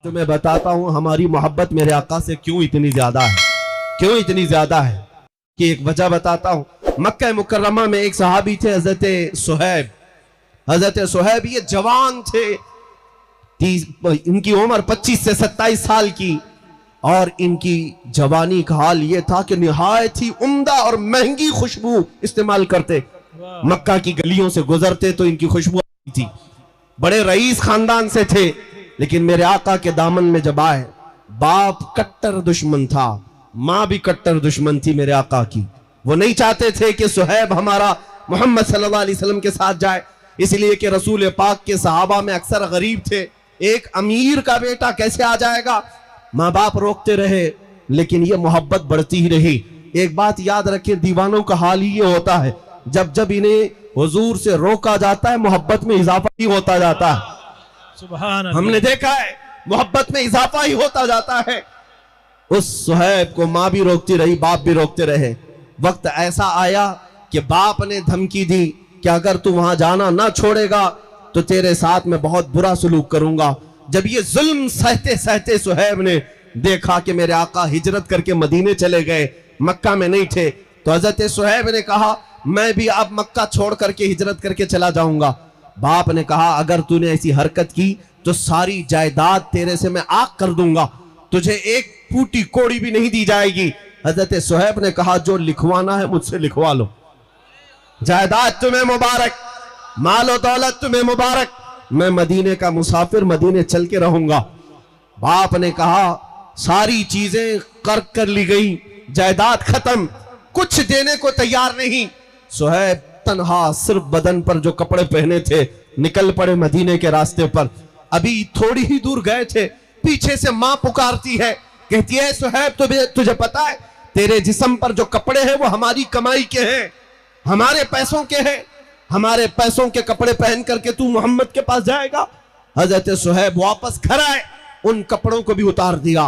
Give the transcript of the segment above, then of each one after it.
तो मैं बताता हूँ हमारी मोहब्बत मेरे आका से क्यों इतनी ज्यादा है, क्यों इतनी ज्यादा है कि एक वजह बताता हूँ। मक्का मुकर्रमा में एक सहाबी थे हजरत सुहैब। हजरत सुहैब ये जवान थे, इनकी उम्र 25 से 27 साल की, और इनकी जवानी का हाल ये था कि निहायत ही उम्दा और महंगी खुशबू इस्तेमाल करते। मक्का की गलियों से गुजरते तो इनकी खुशबू आती थी। बड़े रईस खानदान से थे, लेकिन मेरे आका के दामन में जब आए, बाप कट्टर दुश्मन था, माँ भी कट्टर दुश्मन थी मेरे आका की। वो नहीं चाहते थे कि सुहैब हमारा मोहम्मद सल्लल्लाहु अलैहि वसल्लम के साथ जाए, इसलिए कि रसूल पाक के सहाबा में अक्सर गरीब थे। एक अमीर का बेटा कैसे आ जाएगा? माँ बाप रोकते रहे, लेकिन ये मोहब्बत बढ़ती ही रही। एक बात याद रखें, दीवानों का हाल ही ये होता है, जब जब इन्हें हुजूर से रोका जाता है मोहब्बत में इजाफा ही होता जाता है। सुभान अल्लाह। हमने देखा है मोहब्बत में इजाफा ही होता जाता है। उस सुहैब को माँ भी रोकती रही, बाप भी रोकते रहे। वक्त ऐसा आया कि बाप ने धमकी दी कि अगर तू वहां जाना ना छोड़ेगा तो तेरे साथ मैं बहुत बुरा सलूक करूंगा। जब ये जुल्म सहते सहते सुहैब ने देखा कि मेरे आका हिजरत करके मदीने चले गए, मक्का में नहीं थे, तो हजरत सुहैब ने कहा मैं भी अब मक्का छोड़ करके हिजरत करके चला जाऊंगा। बाप ने कहा अगर तूने ऐसी हरकत की तो सारी जायदाद तेरे से मैं आग कर दूंगा, तुझे एक फूटी कोड़ी भी नहीं दी जाएगी। हजरत सुहैब ने कहा जो लिखवाना है मुझसे लिखवा लो, जायदाद तुम्हें मुबारक, मालो दौलत तुम्हें मुबारक, मैं मदीने का मुसाफिर मदीने चल के रहूंगा। बाप ने कहा सारी चीजें कर ली गई, जायदाद खत्म, कुछ देने को तैयार नहीं। सुहैब तन्हा सिर्फ बदन पर जो कपड़े पहने थे निकल पड़े मदीने के रास्ते पर। अभी थोड़ी ही दूर गए थे, पीछे से मां पुकारती है, कहती है सुहैब तुझे पता है तेरे जिस्म पर जो कपड़े हैं वो हमारी कमाई के हैं, हमारे पैसों के हैं, हमारे पैसों के कपड़े पहन करके तू मोहम्मद के पास जाएगा। हजरत सुहैब वापस घर आए, उन कपड़ों को भी उतार दिया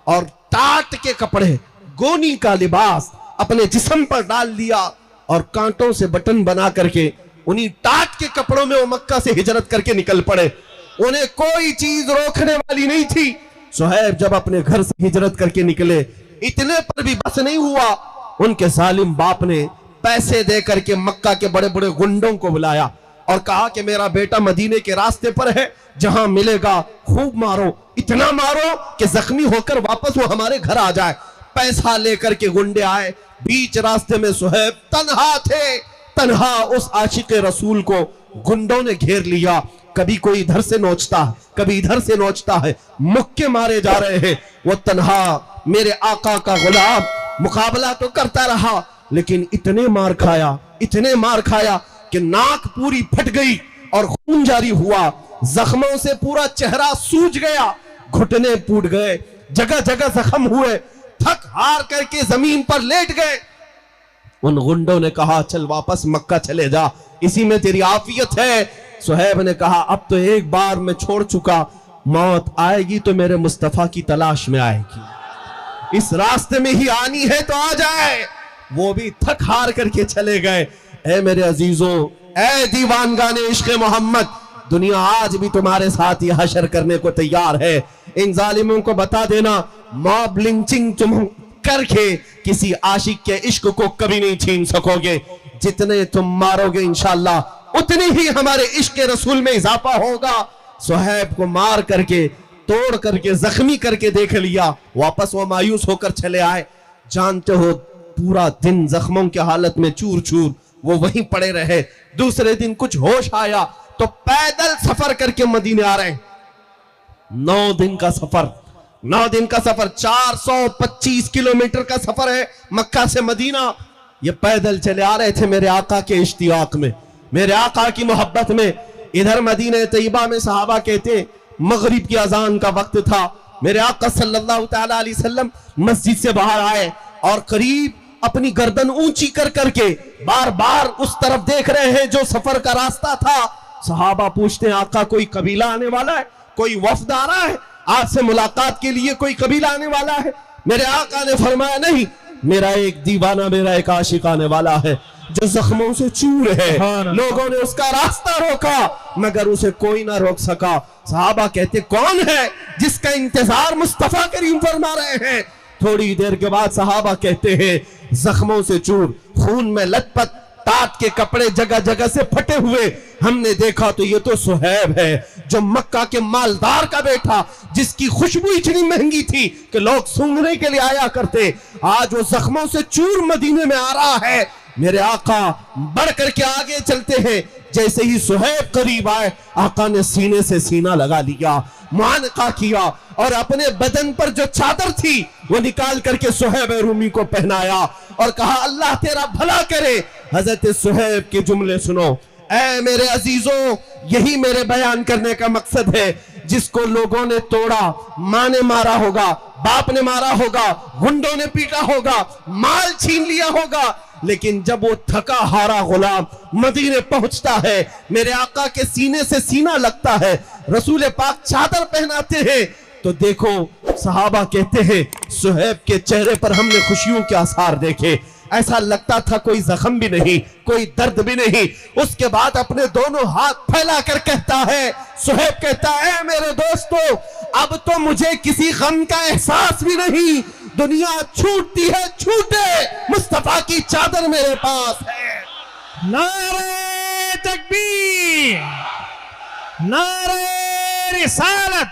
और टाट के कपड़े, गोनी का लिबास अपने जिस्म पर डाल दिया और कांटों से बटन बना करके उन्हीं टाट के कपड़ों में वो मक्का से हिजरत करके निकल पड़े। उन्हें कोई चीज रोकने वाली नहीं थी। सुहैब जब अपने घर से हिजरत करके निकले, इतने पर भी बस नहीं हुआ, उनके जालिम बाप ने पैसे दे करके मक्का के बड़े बड़े गुंडों को बुलाया और कहा कि मेरा बेटा मदीने के रास्ते पर है, जहां मिलेगा खूब मारो, इतना मारो कि जख्मी होकर वापस वो हमारे घर आ जाए। पैसा लेकर के गुंडे आए, बीच रास्ते में सुहैब तन्हा थे, तन्हा उस आशिक रसूल को गुंडों ने घेर लिया। कभी कोई इधर से नोचता है, कभी इधर से नोचता है, मुक्के मारे जा रहे हैं। वो तन्हा मेरे आका का गुलाम मुकाबला तो करता रहा, लेकिन इतने मार खाया, इतने मार खाया कि नाक पूरी फट गई और खून जारी हुआ, जख्मों से पूरा चेहरा सूज गया, घुटने फूट गए, जगह जगह जख्म हुए, थक हार करके जमीन पर लेट गए। उन गुंडों ने कहा चल वापस मक्का चले जा, इसी में तेरी आफियत है। सुहैब ने कहा अब तो एक बार मैं छोड़ चुका, मौत आएगी तो मेरे मुस्तफा की तलाश में आएगी, इस रास्ते में ही आनी है तो आ जाए। वो भी थक हार करके चले गए। ऐ मेरे अजीजों, ऐ दीवानगाने इश्क मोहम्मद, दुनिया आज भी तुम्हारे साथ ये हशर करने को तैयार है। इन जालिमों को बता देना, मॉब लिंचिंग तुम करके किसी आशिक के इश्क को कभी नहीं छीन सकोगे। जितने तुम मारोगे इंशाअल्लाह उतनी ही हमारे इश्क के रसूल में इजाफा होगा। सुहैब को मार करके, तोड़ करके, जख्मी करके देख लिया, वापस वो मायूस होकर चले आए। जानते हो पूरा दिन जख्मों की हालत में चूर चूर वो वहीं पड़े रहे। दूसरे दिन कुछ होश आया तो पैदल सफर करके मदीने आ रहे। 9 दिन का सफर, 9 दिन का सफर, 425 किलोमीटर का सफर है मक्का से मदीना। ये पैदल चले आ रहे थे मेरे आका के इश्तियाक में, मेरे आका की मोहब्बत में। इधर मदीने तैयबा में सहाबा कहते मगरिब की अजान का वक्त था, मेरे आका सल्लल्लाहु तआला अलैहि वसल्लम मस्जिद से बाहर आए और करीब अपनी गर्दन ऊंची कर करके बार बार उस तरफ देख रहे हैं जो सफर का रास्ता था। सहाबा पूछते हैं आका कोई कबीला आने वाला है, कोई वफद आ रहा है, आज से मुलाकात के लिए कोई कबीला आने वाला है? मेरे आका ने फरमाया नहीं, मेरा एक दीवाना, मेरा एक आशिक आने वाला है। जो जख्मों से चूर है। लोगों ने उसका रास्ता रोका मगर उसे कोई ना रोक सका। सहाबा कहते कौन है जिसका इंतजार मुस्तफा करीम फरमा रहे हैं। थोड़ी देर के बाद सहाबा कहते हैं जख्मों से चूर, खून में लथपथ, तात के कपड़े जगह जगह से फटे हुए। हमने देखा तो ये तो सुहैब है जो मक्का के मालदार का बेटा, जिसकी खुशबू इतनी महंगी थी कि लोग सूंघने के लिए आया करते। आज वो जख्मों से चूर मदीने में आ रहा है। मेरे आका बढ़ करके आगे चलते हैं। जैसे ही सुहैब करीब आए आका ने सीने से सीना लगा लिया, मुआनका किया और अपने बदन पर जो चादर थी वो निकाल करके सुहैब रूमी को पहनाया और कहा अल्लाह तेरा भला करे। हजरत सुहैब के जुमले सुनो। ऐ मेरे अजीजों, यही मेरे बयान करने का मकसद है। जिसको लोगों ने तोड़ा, माँ ने मारा होगा, बाप ने मारा होगा, गुंडों ने पीटा होगा, माल छीन लिया होगा, लेकिन जब वो थका हारा गुलाम मदीने पहुंचता है, मेरे आका के सीने से सीना लगता है, रसूल पाक चादर पहनाते हैं, तो देखो सहाबा कहते हैं सुहैब के चेहरे पर हमने खुशियों के आसार देखे। ऐसा लगता था कोई जख्म भी नहीं, कोई दर्द भी नहीं। उसके बाद अपने दोनों हाथ फैला कर कहता है, सुहैब कहता है मेरे दोस्तों अब तो मुझे किसी गम का एहसास भी नहीं। दुनिया छूटती है छूटे, मुस्तफा की चादर मेरे पास है। नारे तकबीर, नारे रिसालत,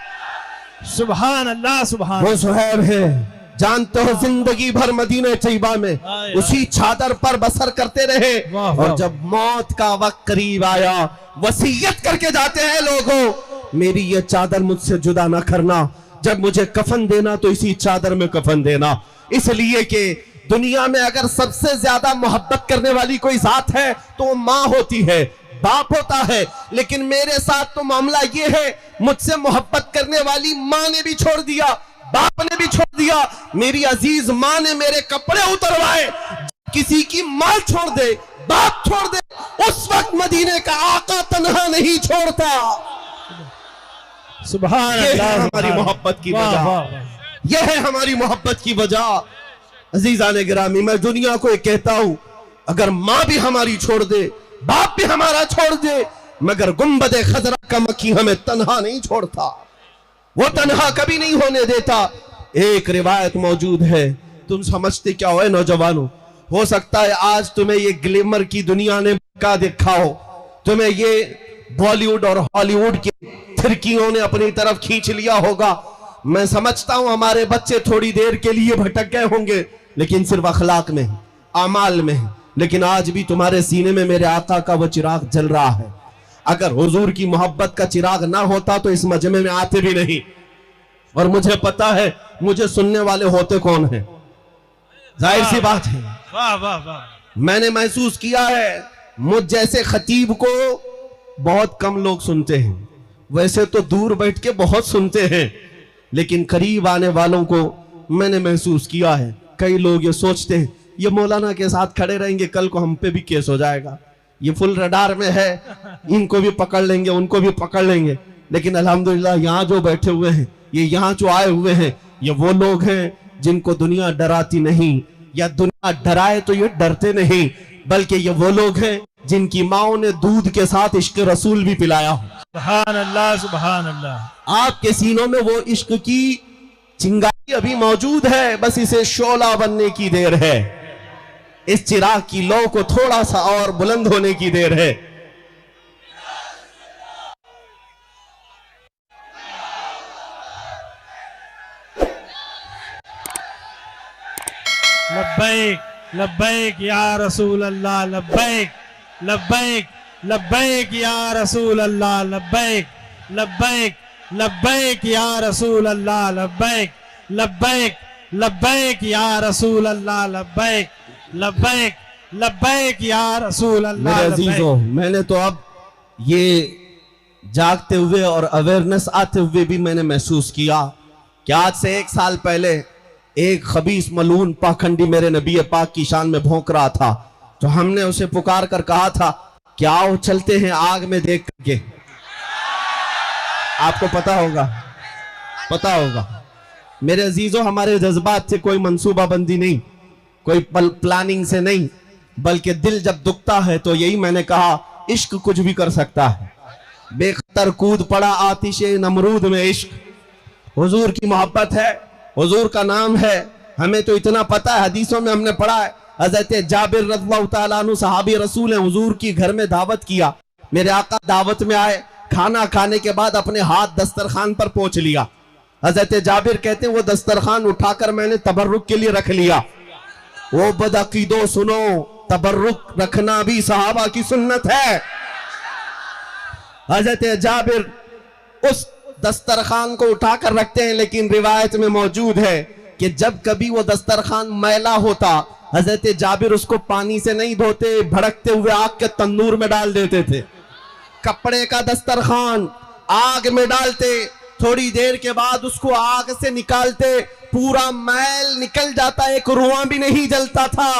सुभान अल्लाह सुभान। वो सुहैब है, जानते हो जिंदगी भर मदीने तैयबा में उसी चादर पर बसर करते रहे। और जब मौत का वक्त करीब आया वसीयत करके जाते हैं लोगों मेरी ये चादर मुझसे जुदा ना करना, जब मुझे कफन देना तो इसी चादर में कफन देना। इसलिए कि दुनिया में अगर सबसे ज्यादा मोहब्बत करने वाली कोई जात है तो वो माँ होती है, बाप होता है। लेकिन मेरे साथ तो मामला ये है, मुझसे मोहब्बत करने वाली माँ ने भी छोड़ दिया, बाप ने भी छोड़ दिया। मेरी अजीज माँ ने मेरे कपड़े उतरवाए। किसी की माँ छोड़ दे, बाप छोड़ दे, उस वक्त मदीने का आका तन्हा नहीं छोड़ता। सुभान अल्लाह, हमारी मोहब्बत की वजह, यह है हमारी मोहब्बत की वजह। अजीजान गिरामी, मैं दुनिया को एक कहता हूं, अगर माँ भी हमारी छोड़ दे, बाप भी हमारा छोड़ दे, मगर गुंबदे खजरा का मक्खी हमें तन्हा नहीं छोड़ता, वो तन्हा कभी नहीं होने देता। एक रिवायत मौजूद है, तुम समझते क्या हो नौजवानों, हो सकता है आज तुम्हें ये ग्लैमर की दुनिया ने क्या देखा हो, तुम्हें ये बॉलीवुड और हॉलीवुड की फिरकियों ने अपनी तरफ खींच लिया होगा। मैं समझता हूं हमारे बच्चे थोड़ी देर के लिए भटक गए होंगे, लेकिन सिर्फ अखलाक में, आमाल में। लेकिन आज भी तुम्हारे सीने में मेरे आका का वो चिराग जल रहा है। अगर हुजूर की मोहब्बत का चिराग ना होता तो इस मजमे में आते भी नहीं। और मुझे पता है मुझे सुनने वाले होते कौन हैं, जाहिर सी बात है। वाह वाह वाह। मैंने महसूस किया है मुझ जैसे खतीब को बहुत कम लोग सुनते हैं। वैसे तो दूर बैठ के बहुत सुनते हैं, लेकिन करीब आने वालों को मैंने महसूस किया है। कई लोग ये सोचते हैं ये मौलाना के साथ खड़े रहेंगे कल को हम पे भी केस हो जाएगा, ये फुल रडार में है, इनको भी पकड़ लेंगे उनको भी पकड़ लेंगे। लेकिन अल्हम्दुलिल्लाह यहाँ जो बैठे हुए हैं, ये यहाँ जो आए हुए हैं, ये वो लोग हैं जिनको दुनिया डराती नहीं, या दुनिया डराए तो ये डरते नहीं, बल्कि ये वो लोग हैं जिनकी माओ ने दूध के साथ इश्क रसूल भी पिलाया हो। सुभान अल्लाह सुभान अल्लाह। आपके सीनों में वो इश्क की चिंगारी अभी मौजूद है, बस इसे शोला बनने की देर है। इस चिराग की लौ को थोड़ा सा और बुलंद होने की देर है। लब्बैक लब्बैक या रसूल अल्लाह, लब्बैक लब्बैक लब्बैक या रसूल अल्लाह, लब्बैक लब्बैक लब्बैक या रसूल अल्लाह, लब्बैक लब्बैक लब्बैक या रसूल अल्लाह, लब्बैक लब्बैक लब्बैक या रसूल अल्लाह। मेरे अजीजों, मैंने तो अब ये जागते हुए और अवेयरनेस आते हुए भी मैंने महसूस किया कि आज से 1 साल पहले एक खबीस मलून पाखंडी मेरे नबी पाक की शान में भौंक रहा था, तो हमने उसे पुकार कर कहा था कि आओ चलते हैं आग में देख करके। आपको पता होगा मेरे अजीजों, हमारे जज्बात से कोई मंसूबाबंदी नहीं, कोई प्लानिंग से नहीं, बल्कि दिल जब दुखता है तो यही मैंने कहा, इश्क कुछ भी कर सकता है। बेखतर कूद पड़ा आतिशे नमरूद में इश्क। हुजूर की मोहब्बत है, हुजूर का नाम है। हमें तो इतना पता है, हदीसों में हमने पढ़ा है, हजरत जाबिर रज़ियल्लाहु ताला अन्हु सहाबी रसूल हैं, हुजूर की घर में दावत किया। मेरे आका दावत में आए, खाना खाने के बाद अपने हाथ दस्तरखान पर पहुंच लिया। हजरत जाबिर कहते हैं वो दस्तरखान उठाकर मैंने तबर्रुक के लिए रख लिया। वो बदअकीदो सुनो, तबर्रुक रखना भी सहाबा की सुन्नत है। हजरत जाबिर उस दस्तरखान को उठाकर रखते हैं, लेकिन रिवायत में मौजूद है कि जब कभी वो दस्तरखान मैला होता, हजरत जाबिर उसको पानी से नहीं धोते, भड़कते हुए आग के तंदूर में डाल देते थे। कपड़े का दस्तरखान आग में डालते, थोड़ी देर के बाद उसको आग से निकालते, पूरा मैल निकल जाता, एक रुआ भी नहीं जलता था।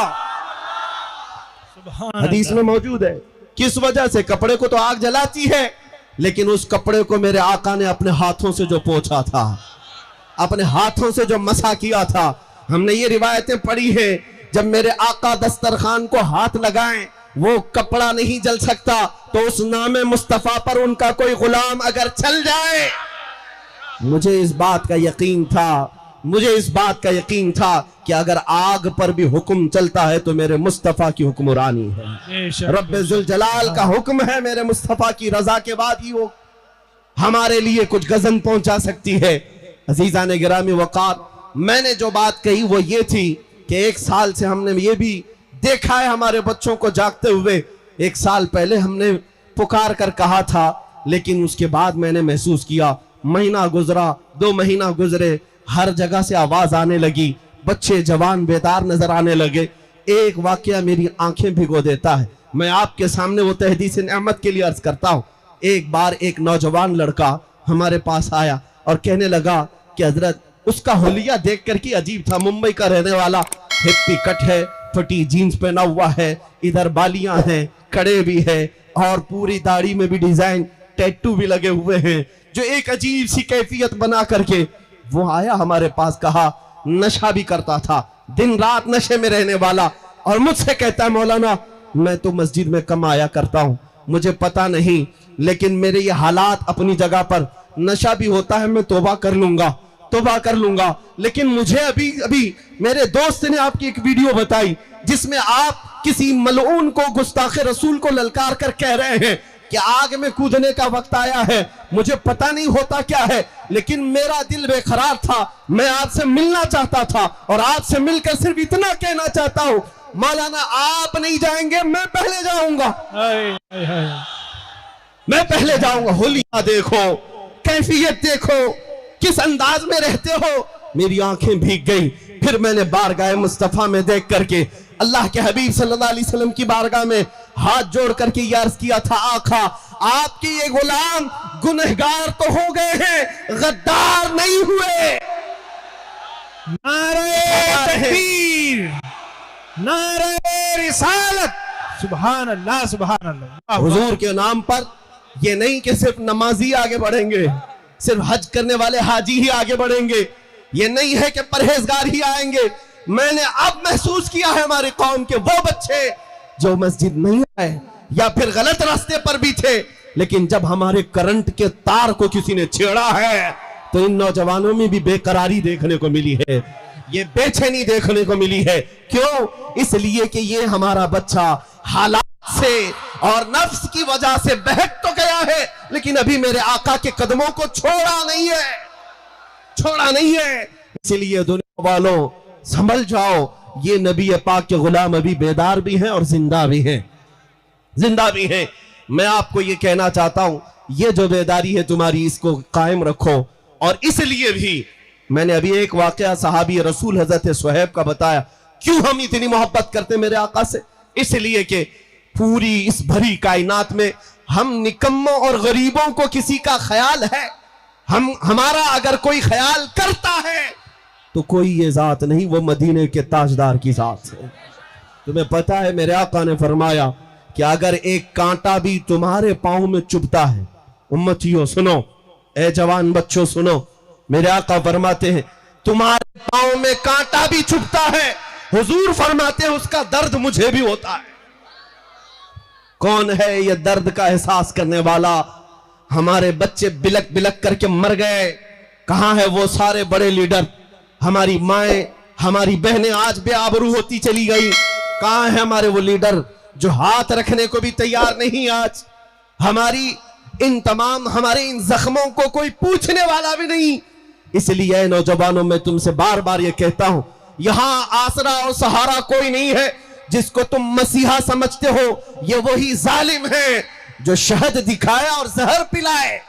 हदीस में मौजूद है। किस वजह से? कपड़े को तो आग जलाती है, लेकिन उस कपड़े को मेरे आका ने अपने हाथों से जो पोंछा था, अपने हाथों से जो मसा किया था। हमने ये रिवायतें पढ़ी है, जब मेरे आका दस्तरखान को हाथ लगाएं वो कपड़ा नहीं जल सकता, तो उस नामे मुस्तफा पर उनका कोई गुलाम अगर चल जाए, मुझे इस बात का यकीन था, मुझे इस बात का यकीन था कि अगर आग पर भी हुक्म चलता है तो मेरे मुस्तफा की हुक्मरानी है। रब्बे जुल जलाल का हुक्म है, मेरे मुस्तफा की रजा के बाद ही वो हमारे लिए कुछ गजन पहुंचा सकती है। अजीजान गिरामी वकार, मैंने जो बात कही वो ये थी कि 1 साल से हमने ये भी देखा है हमारे बच्चों को जागते हुए। 1 साल पहले हमने पुकार कर कहा था, लेकिन उसके बाद मैंने महसूस किया, महीना गुजरा, 2 महीना गुजरे, हर जगह से आवाज आने लगी, बच्चे जवान बेदार नजर आने लगे। एक वाकया मेरी आंखें भिगो देता है, मैं आपके सामने वो तहदीस नेमत के लिए अर्ज करता हूँ। एक बार एक नौजवान लड़का हमारे पास आया और कहने लगा कि हजरत, उसका हुलिया देख कर के अजीब था। मुंबई का रहने वाला, हिप्पी कट है, फटी जीन्स पहना हुआ है, इधर बालियां हैं, कड़े भी है, और पूरी दाढ़ी में भी डिजाइन, टैटू भी लगे हुए हैं, जो एक अजीब सी कैफियत बना करके वो आया हमारे पास। कहा नशा भी करता था, दिन रात नशे में रहने वाला, और मुझसे कहता है मौलाना मैं तो मस्जिद में कम आया करता हूं, मुझे पता नहीं, लेकिन मेरे ये हालात अपनी जगह पर, नशा भी होता है, मैं तौबा कर लूंगा, तौबा कर लूंगा। लेकिन मुझे अभी अभी मेरे दोस्त ने आपकी एक वीडियो बताई जिसमें आप किसी मलऊन को, गुस्ताखे रसूल को ललकार कर कह रहे हैं कि आग में कूदने का वक्त आया है। मुझे पता नहीं होता क्या है, लेकिन मेरा दिल बेकरार था, मैं आपसे मिलना चाहता था, और आपसे मिलकर सिर्फ इतना कहना चाहता हूं, मौलाना आप नहीं जाएंगे, मैं पहले जाऊंगा, मैं पहले जाऊंगा। हुलिया देखो, कैफियत देखो, किस अंदाज में रहते हो। मेरी आंखें भीग गई। फिर मैंने बारगाह मुस्तफा में देख करके अल्लाह के हबीब सल्लल्लाहु अलैहि वसल्लम की बारगाह में हाथ जोड़ करके ये अर्ज किया था, आका आपके ये गुलाम गुनहगार तो हो गए हैं, गद्दार नहीं हुए। नारे तकबीर, नारे रिसालत, सुभान अल्लाह, सुभान अल्लाह। हुजूर के नाम पर ये नहीं कि सिर्फ नमाजी आगे बढ़ेंगे, सिर्फ हज करने वाले हाजी ही आगे बढ़ेंगे, ये नहीं है कि परहेजगार ही आएंगे। मैंने अब महसूस किया है हमारी कौम के वो बच्चे जो मस्जिद नहीं आए या फिर गलत रास्ते पर भी थे, लेकिन जब हमारे करंट के तार को किसी ने छेड़ा है तो इन नौजवानों में भी बेकरारी देखने को मिली है, ये बेचैनी देखने को मिली है। क्यों? इसलिए कि ये हमारा बच्चा हालात से और नफ्स की वजह से बहक तो गया है, लेकिन अभी मेरे आका के कदमों को छोड़ा नहीं है, छोड़ा नहीं है। इसलिए दुनिया वालों संभल जाओ, ये नबी पाक के गुलाम अभी बेदार भी हैं और जिंदा भी हैं, जिंदा भी हैं। मैं आपको ये कहना चाहता हूं, ये जो बेदारी है तुम्हारी, इसको कायम रखो। और इसलिए भी मैंने अभी एक वाकया सहाबी रसूल हजरत सुहैब का बताया। क्यों हम इतनी मोहब्बत करते मेरे आका से? इसलिए कि पूरी इस भरी कायनात में हम निकम्मों और गरीबों को किसी का ख्याल है, हमारा अगर कोई ख्याल करता है तो कोई ये जात नहीं, वो मदीने के ताजदार की जात है। तुम्हें पता है मेरे आका ने फरमाया कि अगर एक कांटा भी तुम्हारे पांव में चुभता है, उम्मतियों सुनो, ए जवान बच्चों सुनो, मेरे आका फरमाते हैं तुम्हारे पांव में कांटा भी चुभता है, हुजूर फरमाते हैं उसका दर्द मुझे भी होता है। कौन है ये दर्द का एहसास करने वाला? हमारे बच्चे बिलक बिलक करके मर गए, कहां है वो सारे बड़े लीडर? हमारी माएं, हमारी बहनें आज बेआबरू होती चली गई। कहां है हमारे वो लीडर जो हाथ रखने को भी तैयार नहीं? आज हमारी हमारे इन जख्मों को कोई पूछने वाला भी नहीं। इसलिए नौजवानों, मैं तुमसे बार बार ये कहता हूं, यहां आसरा और सहारा कोई नहीं है। जिसको तुम मसीहा समझते हो, ये वही जालिम है जो शहद दिखाया और जहर पिलाए,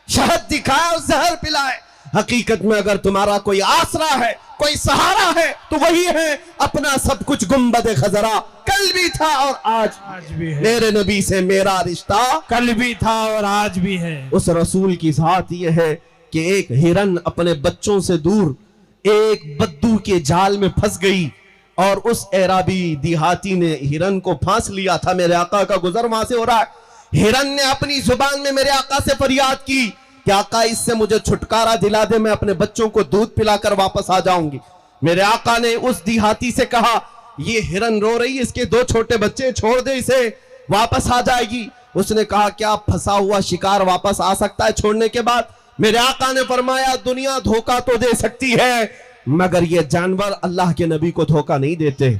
शहद दिखाया और जहर पिलाए। हकीकत में अगर तुम्हारा कोई आसरा है, कोई सहारा है, तो वही है अपना सब कुछ गुंबद खजरा। कल भी था और आज भी है। मेरे नबी से मेरा रिश्ता कल भी था और आज भी है। उस रसूल की जात यह है कि एक हिरन अपने बच्चों से दूर एक बद्दू के जाल में फंस गई और उस एराबी देहाती ने हिरन को फांस लिया था। मेरे आका का गुजर वहां से हो रहा है। हिरन ने अपनी जुबान में मेरे आका से फरियाद की कि आका, इससे मुझे छुटकारा दिला दे, मैं अपने बच्चों को दूध पिलाकर वापस आ जाऊंगी। मेरे आका ने उस देहाती से कहा, ये हिरन रो रही है, इसके 2 छोटे बच्चे, छोड़ दे इसे, वापस आ जाएगी। उसने कहा, क्या फंसा हुआ शिकार वापस आ सकता है छोड़ने के बाद? मेरे आका ने फरमाया, दुनिया धोखा तो दे सकती है, मगर ये जानवर अल्लाह के नबी को धोखा नहीं देते,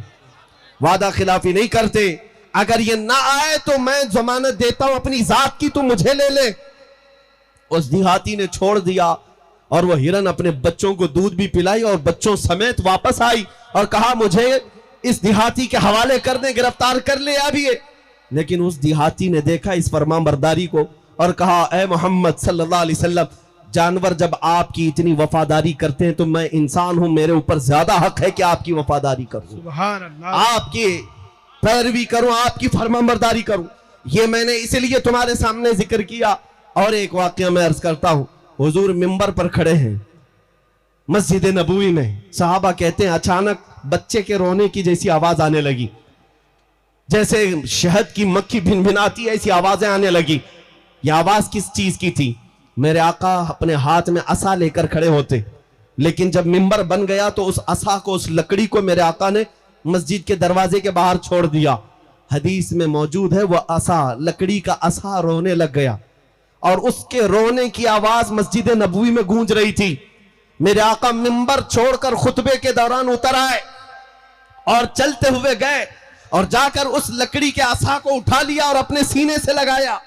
वादा खिलाफी नहीं करते। अगर ये ना आए तो मैं जमानत देता हूं अपनी जात की, तू मुझे ले ले। उस देहाती ने छोड़ दिया और वह हिरन अपने बच्चों को दूध भी पिलाई और बच्चों समेत वापस आई और कहा, मुझे इस देहाती के हवाले कर दे, गिरफ्तार कर ले अभी। लेकिन उस देहाती ने देखा इस फरमाबरदारी को और कहा, ए मोहम्मद सल्लल्लाहु अलैहि वसल्लम, जानवर जब आपकी इतनी वफादारी करते हैं तो मैं इंसान हूं, मेरे ऊपर ज्यादा हक है कि आपकी वफादारी करूं, सुभान अल्लाह, आपकी पैरवी करूं, आपकी फरमाबरदारी करूं। ये मैंने इसलिए तुम्हारे सामने जिक्र किया। और एक वाकया मैं अर्ज करता हूं, हुजूर मिंबर पर खड़े हैं मस्जिद नबवी में, सहाबा कहते हैं अचानक बच्चे के रोने की जैसी आवाज आने लगी, जैसे शहद की मक्खी भिनभिनाती है ऐसी आवाजें आने लगी। यह आवाज किस चीज की थी? मेरे आका अपने हाथ में असा लेकर खड़े होते, लेकिन जब मिंबर बन गया तो उस असा को, उस लकड़ी को मेरे आका ने मस्जिद के दरवाजे के बाहर छोड़ दिया। हदीस में मौजूद है, वह असा, लकड़ी का असा रोने लग गया और उसके रोने की आवाज मस्जिद नबवी में गूंज रही थी। मेरे आका मिंबर छोड़कर खुतबे के दौरान उतर आए और चलते हुए गए और जाकर उस लकड़ी के असा को उठा लिया और अपने सीने से लगाया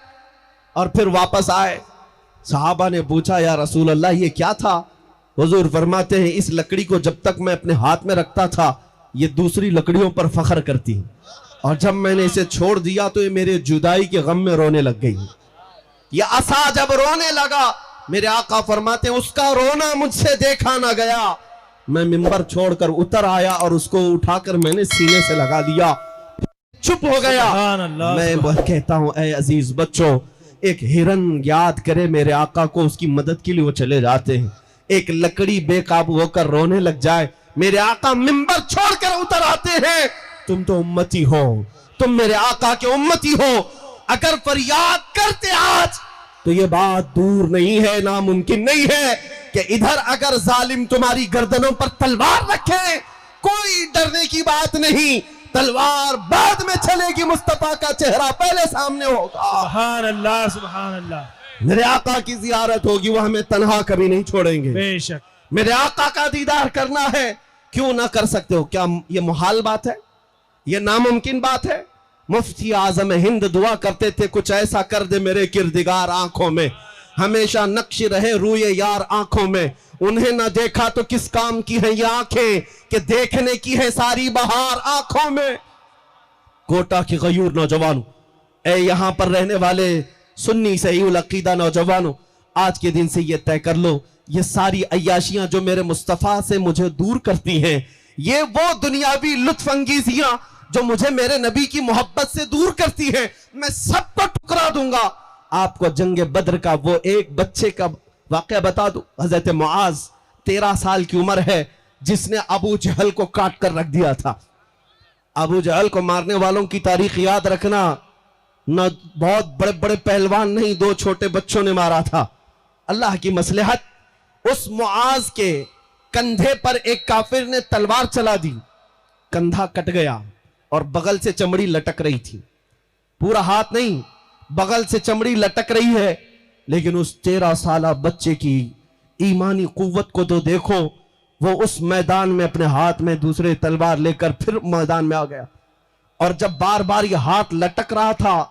और फिर वापस आए। सहाबा ने पूछा, या रसूल अल्लाह ये क्या था? हुजूर फरमाते हैं, इस लकड़ी को जब तक मैं अपने हाथ में रखता था ये दूसरी लकड़ियों पर फख्र करती, और जब मैंने इसे छोड़ दिया तो ये मेरे जुदाई के गम में रोने लग गई। ये असा जब रोने लगा, मेरे आका फरमाते हैं, उसका रोना मुझसे देखा ना गया। मैं मिंबर छोड़कर उतर आया और उसको उठाकर मैंने सीने से लगा लिया, चुप हो गया। मैं वह कहता हूं, ए अजीज बच्चों, एक हिरन याद करे मेरे आका को, उसकी मदद के लिए वो चले जाते हैं। एक लकड़ी बेकाबू होकर रोने लग जाए, मेरे आका मिंबर छोड़कर उतर आते हैं। तुम तो उम्मती हो, तुम मेरे आका के उम्मती हो। अगर फरियाद करते आज तो ये बात दूर नहीं है, नामुमकिन नहीं है कि इधर अगर जालिम तुम्हारी गर्दनों पर तलवार रखे, कोई डरने की बात नहीं। तलवार बाद में चलेगी, मुस्तफा का चेहरा पहले सामने होगा। सुभान अल्लाह, सुभान अल्लाह। मेरे आका की जियारत होगी, वो हमें तन्हा कभी नहीं छोड़ेंगे। बेशक मेरे आका का दीदार करना है, क्यों ना कर सकते हो? क्या ये मुहाल बात है? ये नामुमकिन बात है? मुफ्ती आजम हिंद दुआ करते थे, कुछ ऐसा कर दे मेरे किरदिगार आंखों में, हमेशा नक्श रहे रूए यार आंखों में। उन्हें ना देखा तो किस काम की है ये आंखें कि देखने की है सारी बहार आंखों में। कोटा की गयूर नौजवानों, ए यहां पर रहने वाले सुन्नी सही उल अकीदा नौजवानों, आज के दिन से ये तय कर लो, ये सारी अय्याशियां जो मेरे मुस्तफा से मुझे दूर करती हैं, ये वो दुनियावी लुत्फ अंगीजियां जो मुझे मेरे नबी की मोहब्बत से दूर करती हैं, मैं सबको ठुकरा दूंगा। आपको जंग बद्र का वो एक बच्चे का वाकया बता दूं। हजरत मुआज 13 साल की उम्र है, जिसने अबू जहल को काट कर रख दिया था। अबू जहल को मारने वालों की तारीख याद रखना, न बहुत बड़े बड़े पहलवान नहीं, 2 छोटे बच्चों ने मारा था। अल्लाह की मसलहत, उस मुआज के कंधे पर एक काफिर ने तलवार चला दी, कंधा कट गया और बगल से चमड़ी लटक रही थी। पूरा हाथ नहीं, बगल से चमड़ी लटक रही है, लेकिन उस 13 साला बच्चे की ईमानी कुव्वत को तो देखो। वो उस मैदान में अपने हाथ में दूसरे तलवार लेकर फिर मैदान में आ गया, और जब बार बार ये हाथ लटक रहा था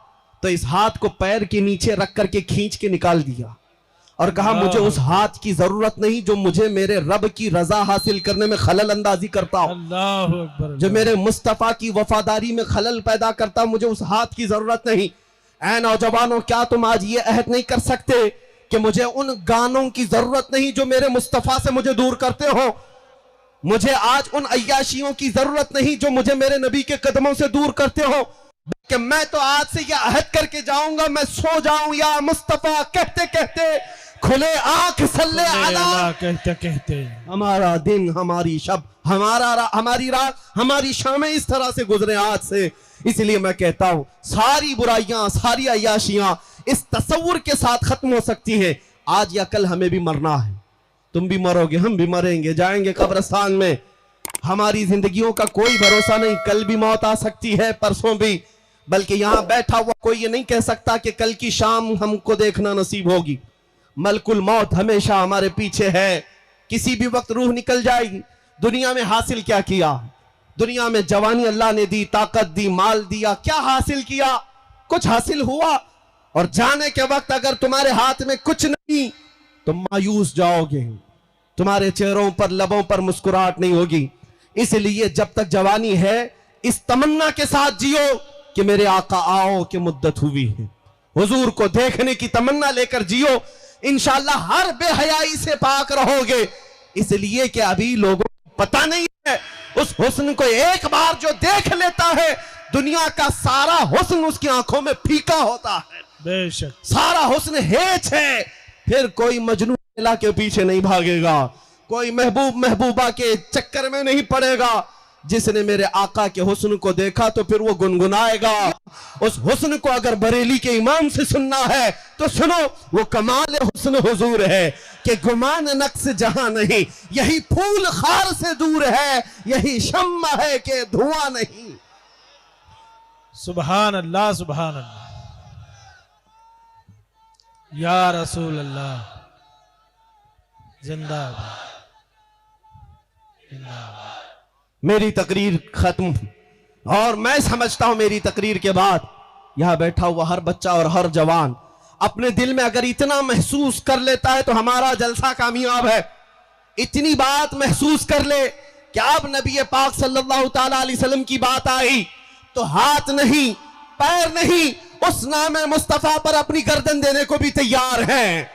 तो इस हाथ को पैर के नीचे रख करके खींच के निकाल दिया और कहा मुझे उस हाथ की जरूरत नहीं जो मुझे मेरे रब की रजा हासिल करने में खलल अंदाजी करता हो, अल्लाहु अकबर, जो मेरे मुस्तफा की वफादारी में खलल पैदा करता, मुझे उस हाथ की जरूरत नहीं। ऐ नौजवानों, क्या तुम आज ये अहद नहीं कर सकते कि मुझे उन गानों की जरूरत नहीं जो मेरे मुस्तफा से मुझे दूर करते हो, मुझे आज उन अय्याशियों की जरूरत नहीं जो मुझे मेरे नबी के कदमों से दूर करते हो, कि मैं तो आज से यह अहद करके जाऊंगा, मैं सो जाऊं या मुस्तफा कहते कहते खुले आंख सल्ले अला कहते कहते हमारा दिन, हमारी शब, हमारी रात, हमारी शामें इस तरह से गुजरे आज से। इसलिए मैं कहता हूं सारी बुराइयां, सारी अय्याशियां इस तसव्वुर के साथ खत्म हो सकती है। आज या कल हमें भी मरना है, तुम भी मरोगे, हम भी मरेंगे, जाएंगे कब्रिस्तान में। हमारी जिंदगियों का कोई भरोसा नहीं, कल भी मौत आ सकती है, परसों भी। बल्कि यहां बैठा हुआ कोई ये नहीं कह सकता कि कल की शाम हमको देखना नसीब होगी। मलकुल मौत हमेशा हमारे पीछे है, किसी भी वक्त रूह निकल जाएगी। दुनिया में हासिल क्या किया? दुनिया में जवानी अल्लाह ने दी, ताकत दी, माल दिया, क्या हासिल किया? कुछ हासिल हुआ? और जाने के वक्त अगर तुम्हारे हाथ में कुछ नहीं तो मायूस जाओगे, तुम्हारे चेहरों पर, लबों पर मुस्कुराहट नहीं होगी। इसलिए जब तक जवानी है इस तमन्ना के साथ जियो कि मेरे आका आओ कि मुद्दत हुई है, हुजूर को देखने की तमन्ना लेकर जियो, इंशाअल्लाह हर बेहयाई से पाक रहोगे। इसलिए कि अभी लोगों को पता नहीं है, उस हुस्न को एक बार जो देख लेता है, दुनिया का सारा हुस्न उसकी आंखों में फीका होता है, बेशक सारा हुस्न हेच है। फिर कोई मजनू लैला के पीछे नहीं भागेगा, कोई महबूब महबूबा के चक्कर में नहीं पड़ेगा। जिसने मेरे आका के हुस्न को देखा तो फिर वो गुनगुनाएगा। उस हुस्न को अगर बरेली के इमाम से सुनना है तो सुनो, वो कमाल हुस्न हुजूर है कि गुमान नक्स जहां नहीं, यही फूल खार से दूर है, यही शम्मा है कि धुआं नहीं। सुभान अल्लाह, सुभान अल्लाह, या रसूल अल्लाह, जिंदाबाद जिंदाबाद। मेरी तकरीर खत्म, और मैं समझता हूं मेरी तकरीर के बाद यहां बैठा हुआ हर बच्चा और हर जवान अपने दिल में अगर इतना महसूस कर लेता है तो हमारा जलसा कामयाब है। इतनी बात महसूस कर ले कि अब नबी पाक सल्लल्लाहु ताला अलैहि वसल्लम की बात आई तो हाथ नहीं, पैर नहीं, उस नाम मुस्तफा पर अपनी गर्दन देने को भी तैयार हैं।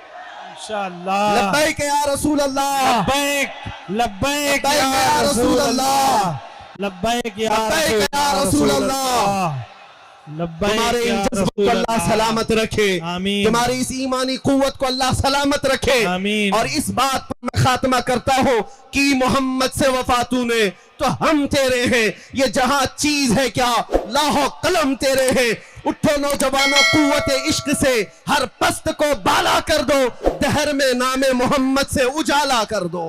इंशाअल्लाह। लब्बैक या रसूल अल्लाह, लब्बैक लब्बैक या रसूल अल्लाह, लब्बैक या रसूल अल्लाह, लब्बैक तुम्हारे इन या जज्बों को रसूल अल्लाह अल्लाह। सलामत रखे, आमीन। तुम्हारी इस ईमानी कुव्वत को अल्लाह सलामत रखे। आमीन। और इस बात पर मैं खात्मा करता हूं कि मोहम्मद से वफा तूने तो हम तेरे हैं, ये जहां चीज है क्या लाहो कलम तेरे हैं। उठो नौजवानों, कुव्वत इश्क से हर पस्त को बाला कर दो, दहर में नामे मोहम्मद से उजाला कर दो।